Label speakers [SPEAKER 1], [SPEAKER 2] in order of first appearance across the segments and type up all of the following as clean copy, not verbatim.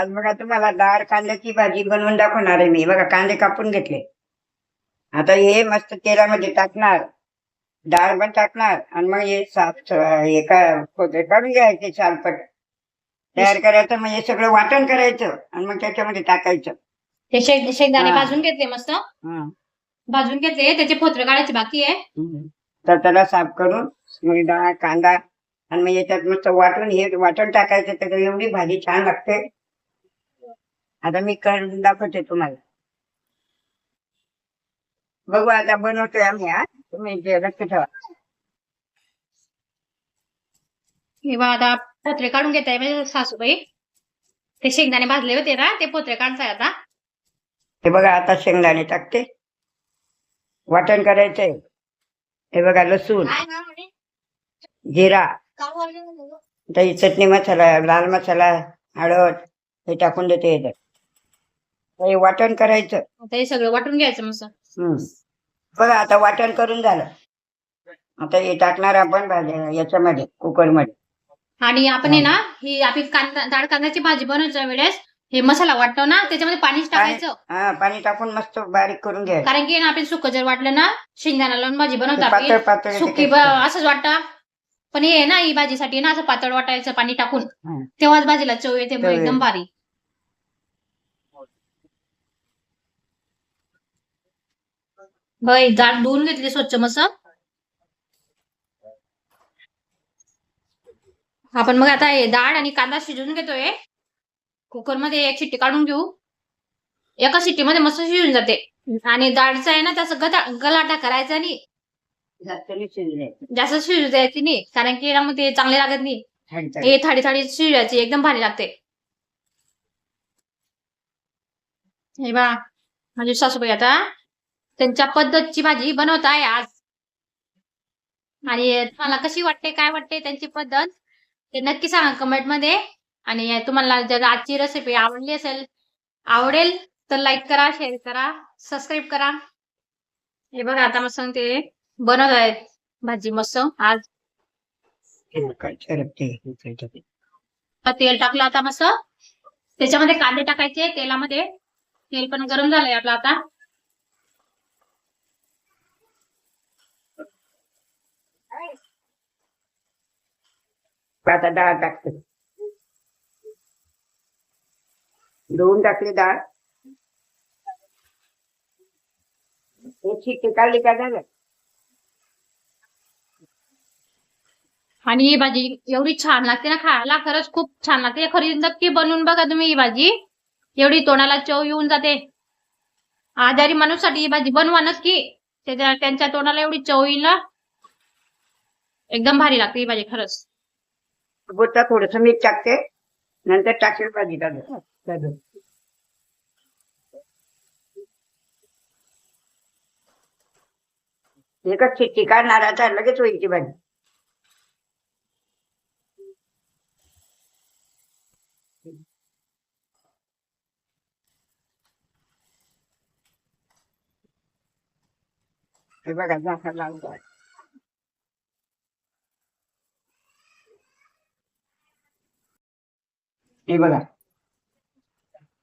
[SPEAKER 1] आज बघा तुम्हाला डाळ कांद्याची भाजी बनवून दाखवणार आहे मी. बघा कांदे कापून घेतले. आता हे मस्त तेलामध्ये टाकणार, डाळ पण टाकणार आणि मग हे साफ हे काढून घ्यायचे चालपट तयार करायचं. मग हे सगळं वाटण करायचं आणि मग त्याच्यामध्ये टाकायचं.
[SPEAKER 2] ते शेंगदाणे भाजून घेतले मस्त,
[SPEAKER 1] हा
[SPEAKER 2] भाजून घेतले, त्याचे फोतरे काढायचे बाकी आहे.
[SPEAKER 1] तर त्याला साफ करून मग डाळ कांदा आणि मग याच्यात मस्त वाटून हे वाटण टाकायचं. तर एवढी भाजी छान लागते. आता मी करून दाखवते तुम्हाला. बघू आता बनवतोय आम्ही. तुम्ही लक्ष ठेवा.
[SPEAKER 2] हे बघा आता फोतरे काढून घेत आहे म्हणजे सासूबाई. ते शेंगदाणे भाजले होते ना, ते फोतरे काढताय आता.
[SPEAKER 1] हे बघा आता शेंगदाणे टाकते, वाटण करायचंय. हे बघा लसूण, जिरा, दही, चटणी मसाला, लाल मसाला, हळद हे टाकून देते. हे वाटण करायचं.
[SPEAKER 2] आता हे सगळं वाटून घ्यायचं मस्त.
[SPEAKER 1] बघा आता वाटण करून झालं. आता हे टाकणार आपण भाजी याच्यामध्ये कुकरमध्ये.
[SPEAKER 2] आणि आपण आहे ना, ही आपली डाळ कांद्याची भाजी बनवायच्या वेळेस हे मसाला वाटतो ना, त्याच्यामध्ये पाणीच टाकायचं.
[SPEAKER 1] हा पाणी टाकून मस्त बारीक करून घ्यायचं.
[SPEAKER 2] कारण की ना आपण सुकं जर वाटलं ना, शेंगदाणा लावून भाजी बनवतात
[SPEAKER 1] पातळ पातळ
[SPEAKER 2] सुकी असंच वाटतं. पण हे ना, ही भाजीसाठी ना असं पातळ वाटायचं पाणी टाकून, तेव्हाच भाजीला चव येते एकदम भारी. डाळ धुवून घेतली स्वच्छ मस्त. आपण मग आता हे डाळ आणि कांदा शिजवून घेतोय. कुकर मध्ये एक शिट्टी काढून घेऊ. एका शिट्टीमध्ये मस्त शिजून जाते. आणि डाळचा आहे ना त्याचा गलाटा करायचा नाही, जास्त शिजू द्यायची नाही. कारण की मग ते चांगले लागत नाही. हे थाळी थाळी शिजायची, एकदम भारी लागते. हे बा माझी सासूबाई आता त्यांच्या पद्धतची भाजी बनवत आहे आज. आणि तुम्हाला कशी वाटते, काय वाटते त्यांची पद्धत ते नक्की सांगा कमेंट मध्ये. आणि तुम्हाला जर आजची रेसिपी आवडेल तर लाईक करा, शेअर करा, सबस्क्राईब करा. हे बघा आता मस्त ते बनवत आहेत भाजी मस्त आज. तेल टाकलं आता मस्त. त्याच्यामध्ये कांदे टाकायचे तेलामध्ये. तेल पण गरम झालंय आपलं आता.
[SPEAKER 1] आता डाळ टाकते. धुवून टाकली डाळ. शिट्टी काढली का झालं.
[SPEAKER 2] आणि ही भाजी एवढी छान लागते ना खायला, खरंच खूप छान लागते. खरी नक्की बनवून बघा तुम्ही ही भाजी. एवढी तोंडाला चव येऊन जाते. आजारी माणूसाठी ही भाजी बनवा नक्की. त्यांच्या तोंडाला एवढी चव येईल ना, एकदम भारी लागते ही भाजी खरंच.
[SPEAKER 1] गोटा थोडस मीठ टाकते, नंतर टाकेल भाजी टाकते. एकच शिट्टी काढणार आता, लगेच होईल ती भाजी. हे बघा झाकण लावून. हे बघा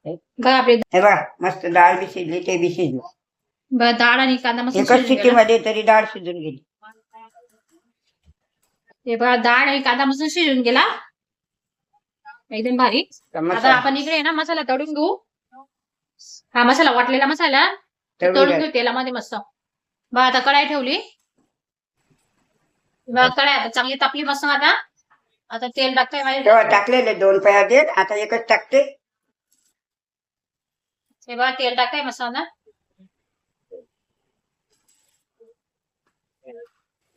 [SPEAKER 1] हे बघा मस्त डाळ बी शिजली, ते बी शिजलं.
[SPEAKER 2] डाळ आणि कांदा मस्त
[SPEAKER 1] एकच शिट्टीमध्ये तरी डाळ शिजून गेली.
[SPEAKER 2] हे बघा डाळ आणि कांदा मस्त शिजून गेला, एकदम भारी. आता आपण इकडे ना मसाला तळून घेऊ. हा मसाला वाटलेला मसाला तळून घेऊ तेलामध्ये मस्त. बघा आता कढाई ठेवली. कढाई आता चांगली तापली मस्त. आता तेल टाकतोय.
[SPEAKER 1] तेव्हा टाकलेले 2 पया तेल, आता एकच टाकते.
[SPEAKER 2] हे बघा तेल टाकताय मस्त.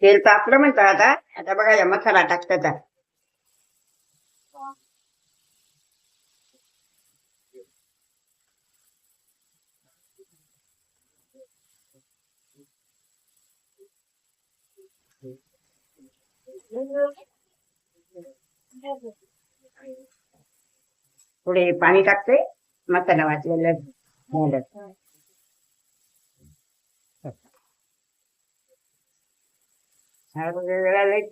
[SPEAKER 1] तेल तापलं म्हणतो. आता बघा या मसाला टाकतात. थोडे पाणी टाकते मसाला वाटलेलं.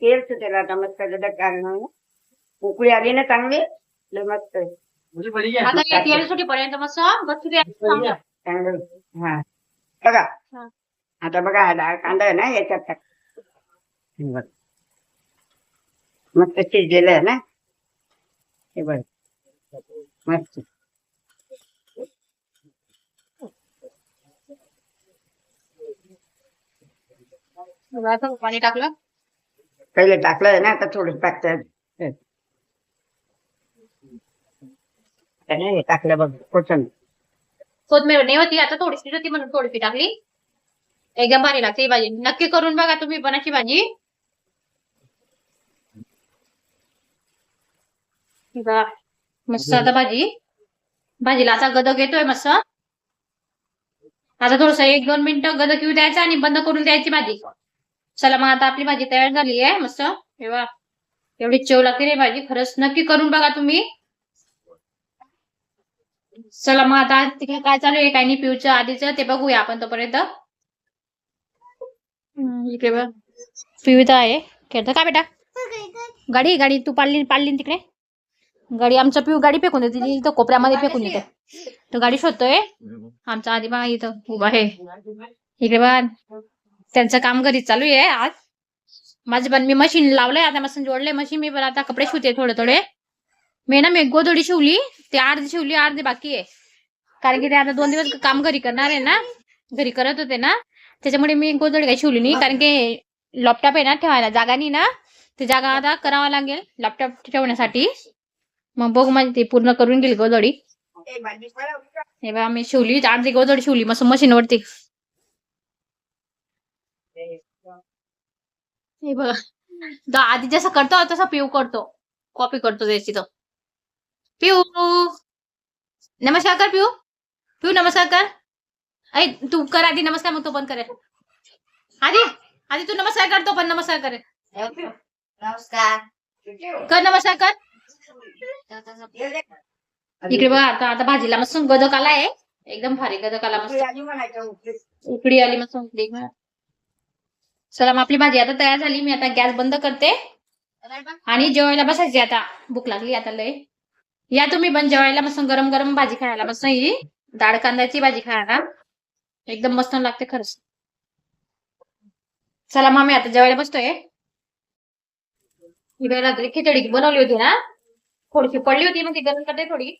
[SPEAKER 1] तेल सुटेल आता मस्त. उकळी आली ना चांगली, मस्त
[SPEAKER 2] आता तेल सुटीपर्यंत मस्त बसू द्या.
[SPEAKER 1] चांगलं. हा बघा
[SPEAKER 2] हा.
[SPEAKER 1] आता बघा हा डाळ कांदा आहे ना याच्यात टाक. हे बघ. मस्त शिजलेलं आहे ना हे बघ मस्त.
[SPEAKER 2] आता पाणी टाकलं.
[SPEAKER 1] पहिले टाकलं ना आता थोडं टाकतात. हे टाकलं बघ कोथिंबीर.
[SPEAKER 2] कोथमीर नाही होती आता थोडीशी होती म्हणून थोडीशी टाकली. एकदम भारी लागते ही भाजी. नक्की करून बघा तुम्ही पण अशी भाजी. बघा, मस्त आता भाजीला असा गदक येतोय मस्त. आता थोडस 1-2 मिनिटं गदक येऊ द्यायचं आणि बंद करून द्यायची भाजी. चला मग आता आपली भाजी तयार झाली आहे मस्त. हे बघा एवढी चव लागते रे भाजी. खरंच नक्की करून बघा तुम्ही. चला मग आता तिकडे काय चालू आहे काय नाही पिऊचं आधीच ते बघूया आपण तोपर्यंत. इकडे बघ पिऊ तर आहे खेळतं काय बेटा. गाडी तू पाळली तिकडे. गाडी आमचं पिऊ गाडी फेकून देते इथं कोपऱ्यामध्ये फेकून देते. तो गाडी शोधतोय. आमचा आधी बा इथं उभा आहे. इकडे बा त्यांचं काम घरी चालू आहे आज. माझं पण मी मशीन लावलंय आता मशीन जोडलंय मशीन मी पण आता कपडे शिवते थोडे. मी गोधडी शिवली. ते अर्धी शिवली अर्धी बाकी आहे. कारण की ते आता 2 दिवस काम घरी करणार आहे ना. घरी करत होते ना त्याच्यामुळे मी गोधडी काही शिवली नाही. कारण की लॅपटॉप आहे ना ठेवायला जागा नाही ना. ती जागा आता करावा लागेल लॅपटॉप ठेवण्यासाठी. मग बघू माझी ती पूर्ण करून गेली गोधडी. हे बघा मी शिवली अर्धी गोधडी शिवली मस्त मशीनवरती. हे बघा आधी जसं करतो तसं पिऊ करतो. कॉपी करतो त्याची तो. पिऊ नमस्कार कर पिऊ नमस्कार कर. ऐ तू कर आधी नमस्कार मग तो पण करेल. आधी तू नमस्कार कर तो पण नमस्कार करेल.
[SPEAKER 1] नमस्कार
[SPEAKER 2] कर नमस्कार कर. इकडे बघा आता भाजीला मस्त गदक आलाय. एकदम भारी गदक आला मस्त. उकडी आली मस्त. चला मग आपली भाजी आता तयार झाली. मी आता गॅस बंद करते आणि जेवायला बसायची आता. भूक लागली आता लय. या तुम्ही पण जेवायला मस्त गरम गरम भाजी खायला मस्त ही डाळ कांद्याची भाजी खायला एकदम मस्त लागते खरंच. चला मग मी आता जेवायला बसतोय. इकडे रात्री खिचडी बनवली होती ना थोडीशी पडली होती मग ती गरम करते थोडी.